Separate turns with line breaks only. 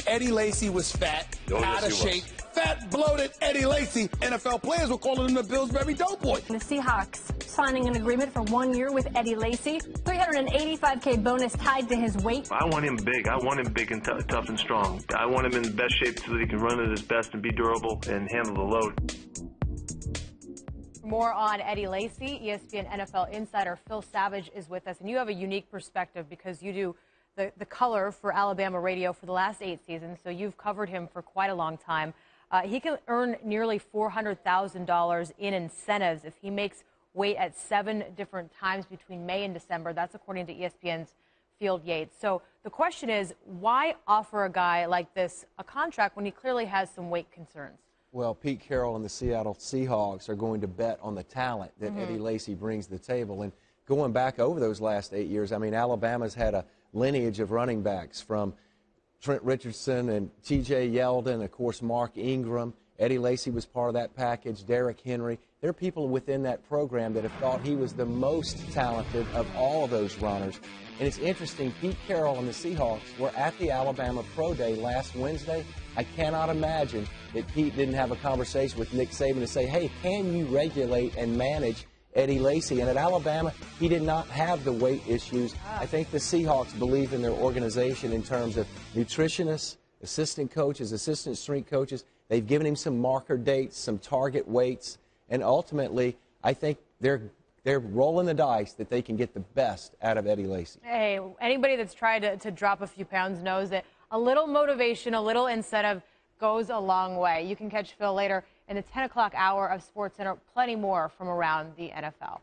Eddie Lacy was fat,
Oh,
out of
yes, he
shape. Fat, bloated Eddie Lacy. NFL players were calling him the Pillsbury Doughboy.
The Seahawks signing an agreement for 1 year with Eddie Lacy. $385K bonus tied to his weight.
I want him big. I want him big and tough and strong. I want him in the best shape so that he can run at his best and be durable and handle the load.
More on Eddie Lacy, ESPN NFL insider Phil Savage is with us, and you have a unique perspective because you do the color for Alabama radio for the last 8 seasons, so you've covered him for quite a long time. He can earn nearly $400,000 in incentives if he makes weight at 7 different times between May and December. That's according to ESPN's Field Yates. So the question is, why offer a guy like this a contract when he clearly has some weight concerns?
Well, Pete Carroll and the Seattle Seahawks are going to bet on the talent that Eddie Lacy brings to the table. And going back over those last 8 years, I mean, Alabama's had a lineage of running backs from Trent Richardson and T.J. Yeldon, of course, Mark Ingram. Eddie Lacy was part of that package, Derrick Henry. There are people within that program that have thought he was the most talented of all of those runners. And it's interesting, Pete Carroll and the Seahawks were at the Alabama Pro Day last Wednesday. I cannot imagine that Pete didn't have a conversation with Nick Saban to say, hey, can you regulate and manage Eddie Lacy? And at Alabama, he did not have the weight issues. I think the Seahawks believe in their organization in terms of nutritionists, assistant coaches, assistant strength coaches. They've given him some marker dates, some target weights, and ultimately, I think they're rolling the dice that they can get the best out of Eddie Lacy.
Hey, anybody that's tried to drop a few pounds knows that a little motivation, a little incentive goes a long way. You can catch Phil later in the 10 o'clock hour of SportsCenter. Plenty more from around the NFL.